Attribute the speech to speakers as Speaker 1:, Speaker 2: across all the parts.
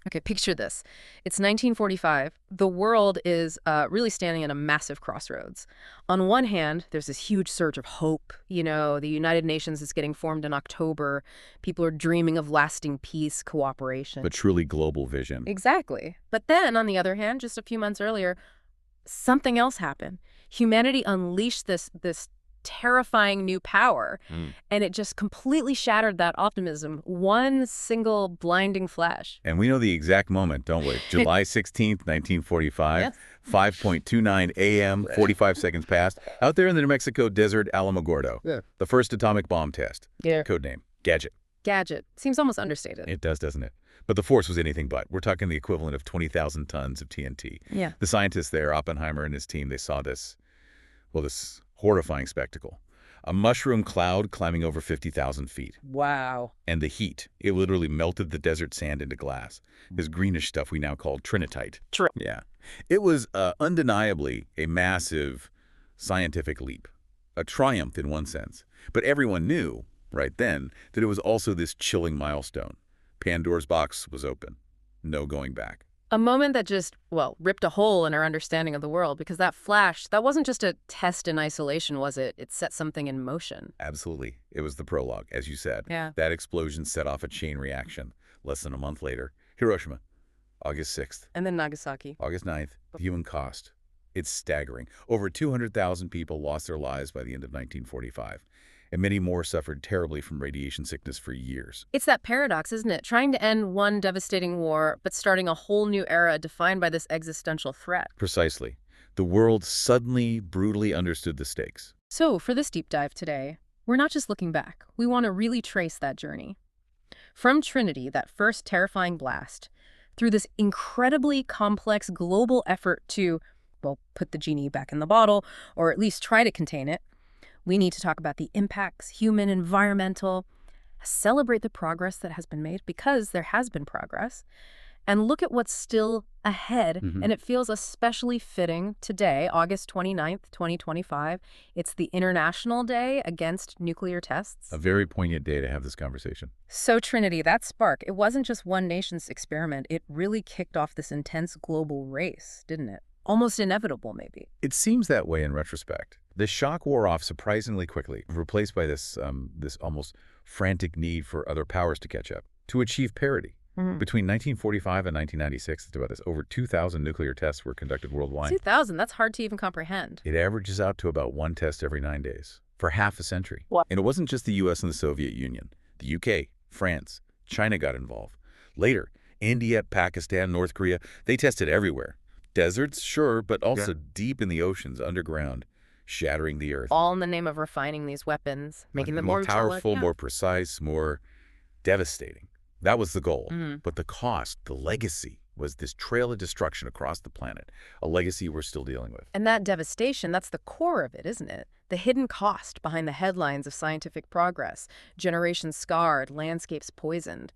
Speaker 1: Okay, picture this. It's 1945. The world is really standing at a massive crossroads. On one hand, there's this huge surge of hope. The United Nations is getting formed in October. People are dreaming of lasting peace, cooperation.
Speaker 2: But truly global vision.
Speaker 1: Exactly. But then, on the other hand, just a few months earlier, something else happened. Humanity unleashed this terrifying new power, and it just completely shattered that optimism. One single blinding flash.
Speaker 2: And we know the exact moment, don't we? July 16th, 1945,
Speaker 1: Yes.
Speaker 2: 5:29 a.m., 45 seconds past, out there in the New Mexico desert, Alamogordo.
Speaker 1: Yeah.
Speaker 2: The first atomic bomb test.
Speaker 1: Yeah.
Speaker 2: Codename, Gadget.
Speaker 1: Gadget. Seems almost understated.
Speaker 2: It does, doesn't it? But the force was anything but. We're talking the equivalent of 20,000 tons of TNT.
Speaker 1: Yeah.
Speaker 2: The scientists there, Oppenheimer and his team, they saw this horrifying spectacle. A mushroom cloud climbing over 50,000 feet.
Speaker 1: Wow.
Speaker 2: And the heat, it literally melted the desert sand into glass. This greenish stuff we now call trinitite. Yeah. It was undeniably a massive scientific leap. A triumph in one sense. But everyone knew, right then, that it was also this chilling milestone. Pandora's box was open. No going back.
Speaker 1: A moment that just, ripped a hole in our understanding of the world, because that flash, that wasn't just a test in isolation, was it? It set something in motion.
Speaker 2: Absolutely. It was the prologue, as you said.
Speaker 1: Yeah.
Speaker 2: That explosion set off a chain reaction. Less than a month later, Hiroshima, August 6th.
Speaker 1: And then Nagasaki.
Speaker 2: August 9th. The human cost. It's staggering. Over 200,000 people lost their lives by the end of 1945. And many more suffered terribly from radiation sickness for years.
Speaker 1: It's that paradox, isn't it? Trying to end one devastating war, but starting a whole new era defined by this existential threat.
Speaker 2: Precisely. The world suddenly, brutally understood the stakes.
Speaker 1: So, for this deep dive today, we're not just looking back. We want to really trace that journey. From Trinity, that first terrifying blast, through this incredibly complex global effort to, put the genie back in the bottle, or at least try to contain it, we need to talk about the impacts, human, environmental, celebrate the progress that has been made, because there has been progress, and look at what's still ahead. And it feels especially fitting today, August 29th, 2025. It's the International Day Against Nuclear Tests.
Speaker 2: A very poignant day to have this conversation.
Speaker 1: So Trinity, that spark, it wasn't just one nation's experiment. It really kicked off this intense global race, didn't it? Almost inevitable, maybe.
Speaker 2: It seems that way in retrospect. The shock wore off surprisingly quickly, replaced by this almost frantic need for other powers to catch up, to achieve parity. Between 1945 and 1996, it's about this, over 2,000 nuclear tests were conducted worldwide.
Speaker 1: 2,000, that's hard to even comprehend.
Speaker 2: It averages out to about one test every 9 days, for half a century.
Speaker 1: What?
Speaker 2: And it wasn't just the U.S. and the Soviet Union. The UK, France, China got involved. Later, India, Pakistan, North Korea, they tested everywhere. Deserts, sure, but also deep in the oceans, underground, shattering the earth.
Speaker 1: All in the name of refining these weapons, making them more
Speaker 2: powerful, more precise, more devastating. That was the goal. But the cost, the legacy, was this trail of destruction across the planet, a legacy we're still dealing with.
Speaker 1: And that devastation, that's the core of it, isn't it? The hidden cost behind the headlines of scientific progress, generations scarred, landscapes poisoned.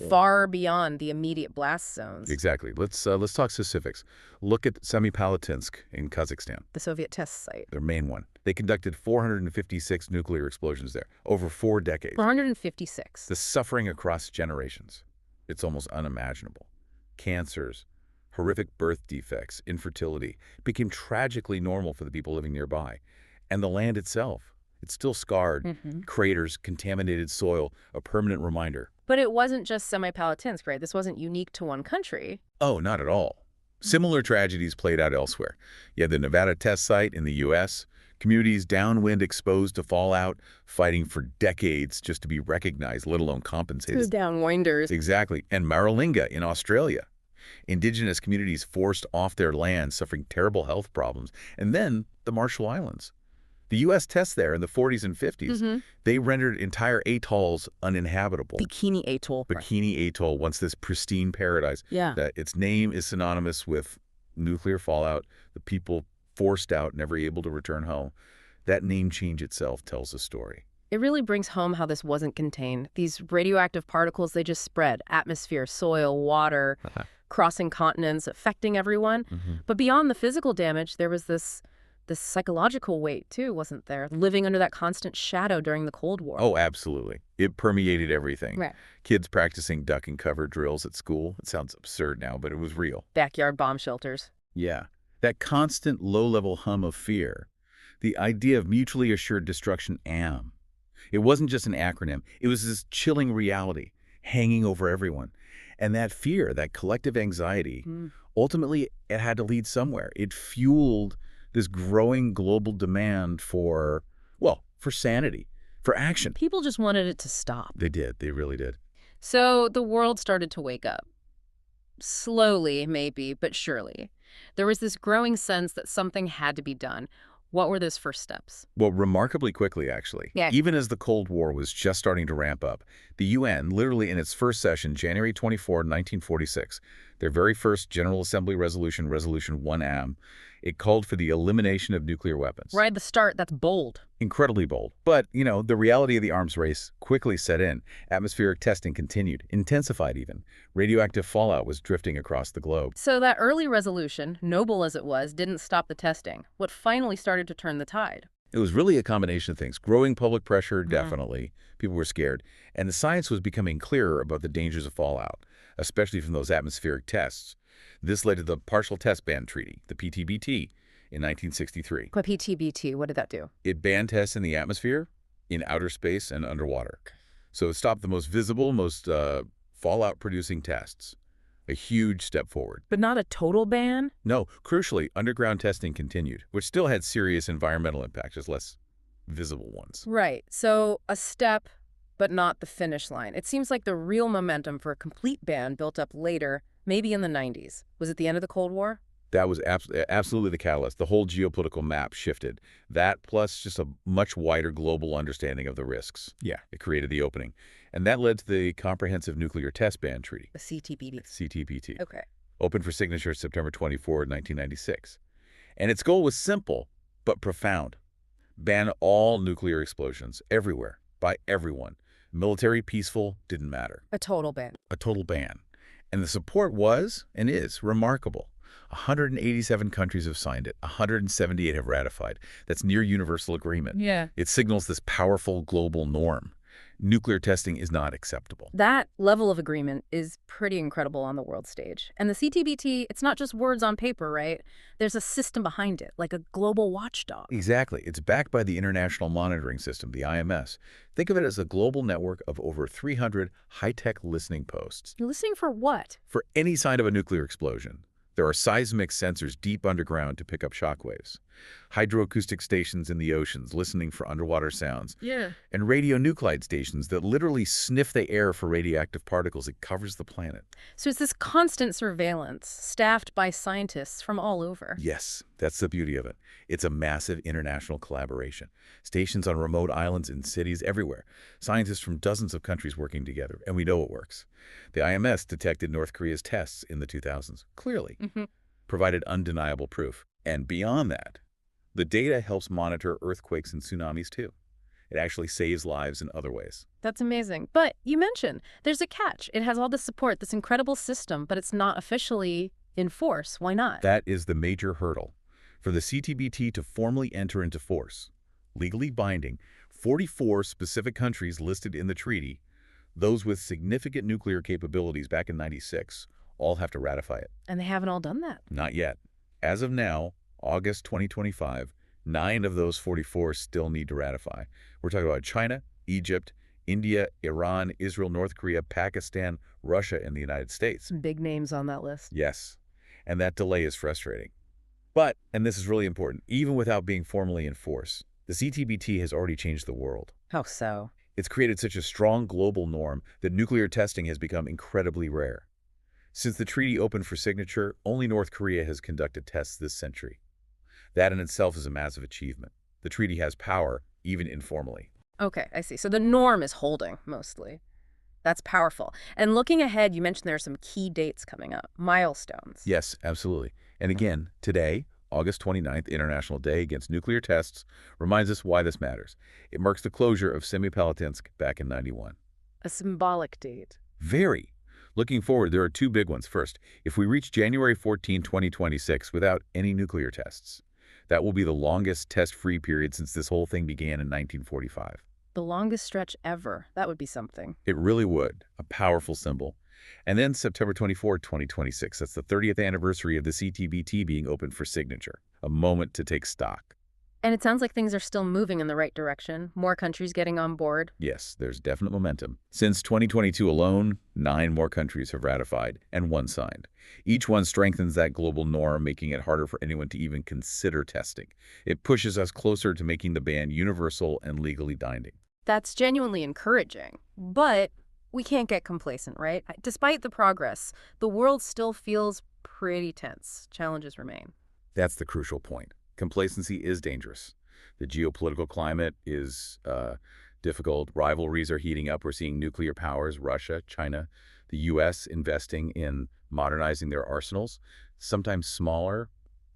Speaker 1: Far beyond the immediate blast zones.
Speaker 2: Exactly. Let's talk specifics. Look at Semipalatinsk in Kazakhstan.
Speaker 1: The Soviet test site.
Speaker 2: Their main one. They conducted 456 nuclear explosions there over 4 decades.
Speaker 1: 456.
Speaker 2: The suffering across generations. It's almost unimaginable. Cancers, horrific birth defects, infertility became tragically normal for the people living nearby. And the land itself, it's still scarred. Craters, contaminated soil, a permanent reminder.
Speaker 1: But it wasn't just Semipalatinsk, right? This wasn't unique to one country.
Speaker 2: Oh, not at all. Similar tragedies played out elsewhere. You had the Nevada test site in the U.S., communities downwind exposed to fallout, fighting for decades just to be recognized, let alone compensated.
Speaker 1: Downwinders.
Speaker 2: Exactly. And Maralinga in Australia. Indigenous communities forced off their land, suffering terrible health problems. And then the Marshall Islands. The U.S. tests there in the 40s and 50s, they rendered entire atolls uninhabitable.
Speaker 1: Bikini Atoll.
Speaker 2: Bikini Atoll, once this pristine paradise. That its name is synonymous with nuclear fallout, the people forced out, never able to return home. That name change itself tells a story.
Speaker 1: It really brings home how this wasn't contained. These radioactive particles, they just spread. Atmosphere, soil, water, crossing continents, affecting everyone. But beyond the physical damage, there was this this psychological weight, too, wasn't there? Living under that constant shadow during the Cold War.
Speaker 2: Oh, absolutely. It permeated everything.
Speaker 1: Right.
Speaker 2: Kids practicing duck and cover drills at school. It sounds absurd now, but it was real.
Speaker 1: Backyard bomb shelters.
Speaker 2: Yeah. That constant low-level hum of fear. The idea of mutually assured destruction AM. It wasn't just an acronym. It was this chilling reality hanging over everyone. And that fear, that collective anxiety, ultimately it had to lead somewhere. It fueled this growing global demand for, well, for sanity, for action.
Speaker 1: People just wanted it to stop.
Speaker 2: They did. They really did.
Speaker 1: So the world started to wake up. Slowly, maybe, but surely. There was this growing sense that something had to be done. What were those first steps?
Speaker 2: Well, remarkably quickly, actually.
Speaker 1: Yeah.
Speaker 2: Even as the Cold War was just starting to ramp up, the UN, literally in its first session, January 24, 1946, their very first General Assembly resolution, Resolution 1AM, it called for the elimination of nuclear weapons.
Speaker 1: Right at the start, that's bold.
Speaker 2: Incredibly bold. But, the reality of the arms race quickly set in. Atmospheric testing continued, intensified even. Radioactive fallout was drifting across the globe.
Speaker 1: So that early resolution, noble as it was, didn't stop the testing. What finally started to turn the tide?
Speaker 2: It was really a combination of things. Growing public pressure, definitely. People were scared. And the science was becoming clearer about the dangers of fallout, especially from those atmospheric tests. This led to the Partial Test Ban Treaty, the PTBT, in 1963.
Speaker 1: What PTBT? What did that do?
Speaker 2: It banned tests in the atmosphere, in outer space, and underwater. So it stopped the most visible, most fallout-producing tests. A huge step forward.
Speaker 1: But not a total ban?
Speaker 2: No, crucially, underground testing continued, which still had serious environmental impacts, just less visible ones.
Speaker 1: Right. So a step, but not the finish line. It seems like the real momentum for a complete ban built up later, maybe in the 90s. Was it the end of the Cold War?
Speaker 2: That was absolutely the catalyst. The whole geopolitical map shifted. That plus just a much wider global understanding of the risks. Yeah. It created the opening. And that led to the Comprehensive Nuclear Test Ban Treaty.
Speaker 1: The CTBT.
Speaker 2: CTBT.
Speaker 1: Okay.
Speaker 2: Opened for signature September 24, 1996. And its goal was simple, but profound. Ban all nuclear explosions, everywhere, by everyone. Military, peaceful, didn't matter.
Speaker 1: A total ban.
Speaker 2: A total ban. And the support was, and is, remarkable. 187 countries have signed it. 178 have ratified. That's near universal agreement.
Speaker 1: Yeah.
Speaker 2: It signals this powerful global norm. Nuclear testing is not acceptable.
Speaker 1: That level of agreement is pretty incredible on the world stage. And the CTBT, it's not just words on paper, right? There's a system behind it, like a global watchdog.
Speaker 2: Exactly. It's backed by the International Monitoring System, the IMS. Think of it as a global network of over 300 high-tech listening posts.
Speaker 1: You're listening for what?
Speaker 2: For any sign of a nuclear explosion. There are seismic sensors deep underground to pick up shockwaves, hydroacoustic stations in the oceans listening for underwater sounds, and radionuclide stations that literally sniff the air for radioactive particles that covers the planet.
Speaker 1: So it's this constant surveillance, staffed by scientists from all over.
Speaker 2: Yes, that's the beauty of it. It's a massive international collaboration. Stations on remote islands in cities everywhere. Scientists from dozens of countries working together, and we know it works. The IMS detected North Korea's tests in the 2000s, clearly, provided undeniable proof. And beyond that, the data helps monitor earthquakes and tsunamis too. It actually saves lives in other ways.
Speaker 1: That's amazing. But you mentioned there's a catch. It has all this support, this incredible system, but it's not officially in force. Why not?
Speaker 2: That is the major hurdle. For the CTBT to formally enter into force, legally binding, 44 specific countries listed in the treaty, those with significant nuclear capabilities back in '96, all have to ratify it.
Speaker 1: And they haven't all done that.
Speaker 2: Not yet. As of now, August 2025, 9 of those 44 still need to ratify. We're talking about China, Egypt, India, Iran, Israel, North Korea, Pakistan, Russia, and the United States.
Speaker 1: Some big names on that list.
Speaker 2: Yes. And that delay is frustrating. But, and this is really important, even without being formally in force, the CTBT has already changed the world.
Speaker 1: How so?
Speaker 2: It's created such a strong global norm that nuclear testing has become incredibly rare. Since the treaty opened for signature, only North Korea has conducted tests this century. That in itself is a massive achievement. The treaty has power, even informally.
Speaker 1: Okay, I see. So the norm is holding, mostly. That's powerful. And looking ahead, you mentioned there are some key dates coming up, milestones.
Speaker 2: Yes, absolutely. And again, today, August 29th, International Day Against Nuclear Tests, reminds us why this matters. It marks the closure of Semipalatinsk back in '91.
Speaker 1: A symbolic date.
Speaker 2: Very. Looking forward, there are two big ones. First, if we reach January 14, 2026 without any nuclear tests, That will be the longest test-free period since this whole thing began in 1945.
Speaker 1: The longest stretch ever. That would be something.
Speaker 2: It really would. A powerful symbol. And then September 24, 2026, that's the 30th anniversary of the CTBT being opened for signature. A moment to take stock.
Speaker 1: And it sounds like things are still moving in the right direction. More countries getting on board.
Speaker 2: Yes, there's definite momentum. Since 2022 alone, 9 more countries have ratified and 1 signed. Each one strengthens that global norm, making it harder for anyone to even consider testing. It pushes us closer to making the ban universal and legally binding.
Speaker 1: That's genuinely encouraging. But we can't get complacent, right? Despite the progress, the world still feels pretty tense. Challenges remain.
Speaker 2: That's the crucial point. Complacency is dangerous. The geopolitical climate is difficult. Rivalries are heating up. We're seeing nuclear powers, Russia, China, the U.S. investing in modernizing their arsenals, sometimes smaller,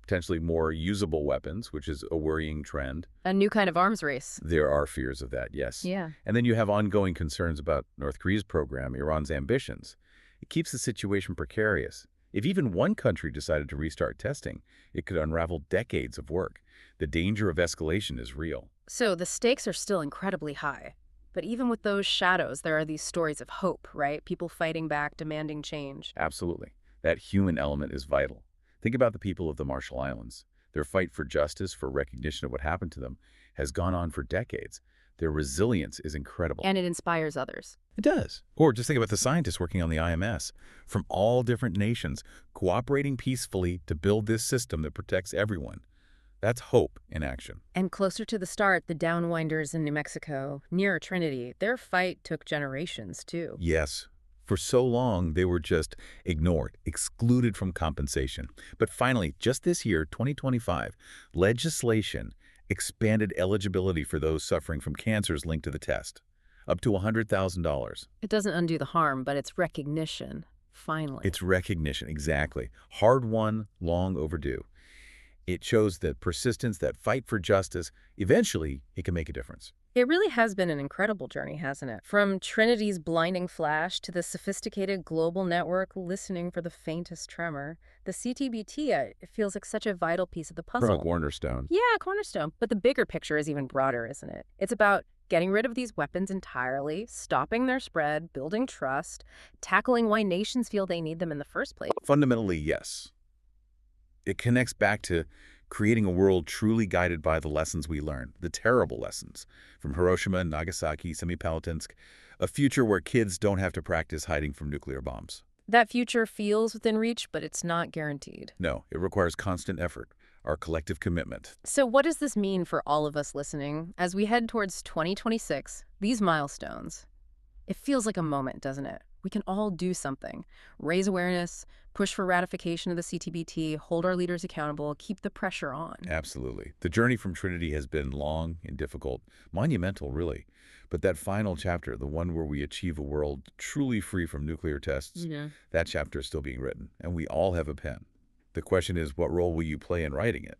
Speaker 2: potentially more usable weapons, which is a worrying trend.
Speaker 1: A new kind of arms race.
Speaker 2: There are fears of that, yes.
Speaker 1: Yeah.
Speaker 2: And then you have ongoing concerns about North Korea's program, Iran's ambitions. It keeps the situation precarious. If even one country decided to restart testing, it could unravel decades of work. The danger of escalation is real.
Speaker 1: So the stakes are still incredibly high. But even with those shadows, there are these stories of hope, right? People fighting back, demanding change.
Speaker 2: Absolutely. That human element is vital. Think about the people of the Marshall Islands. Their fight for justice, for recognition of what happened to them, has gone on for decades. Their resilience is incredible.
Speaker 1: And it inspires others.
Speaker 2: It does. Or just think about the scientists working on the IMS, from all different nations, cooperating peacefully to build this system that protects everyone. That's hope in action.
Speaker 1: And closer to the start, the downwinders in New Mexico, near Trinity, their fight took generations, too.
Speaker 2: Yes. For so long, they were just ignored, excluded from compensation. But finally, just this year, 2025, legislation expanded eligibility for those suffering from cancers linked to the test, up to $100,000.
Speaker 1: It doesn't undo the harm, but it's recognition, finally.
Speaker 2: It's recognition, exactly. Hard-won, long overdue. It shows that persistence, that fight for justice, eventually it can make a difference.
Speaker 1: It really has been an incredible journey, hasn't it? From Trinity's blinding flash to the sophisticated global network listening for the faintest tremor, the CTBT, it feels like such a vital piece of the puzzle.
Speaker 2: From a cornerstone.
Speaker 1: Yeah, cornerstone. But the bigger picture is even broader, isn't it? It's about getting rid of these weapons entirely, stopping their spread, building trust, tackling why nations feel they need them in the first place.
Speaker 2: Fundamentally, yes. It connects back to creating a world truly guided by the lessons we learned, the terrible lessons, from Hiroshima, Nagasaki, Semipalatinsk, a future where kids don't have to practice hiding from nuclear bombs.
Speaker 1: That future feels within reach, but it's not guaranteed.
Speaker 2: No, it requires constant effort, our collective commitment.
Speaker 1: So what does this mean for all of us listening as we head towards 2026, these milestones? It feels like a moment, doesn't it? We can all do something. Raise awareness, push for ratification of the CTBT, hold our leaders accountable, keep the pressure on.
Speaker 2: Absolutely. The journey from Trinity has been long and difficult, monumental, really. But that final chapter, the one where we achieve a world truly free from nuclear tests, that chapter is still being written, and we all have a pen. The question is, what role will you play in writing it?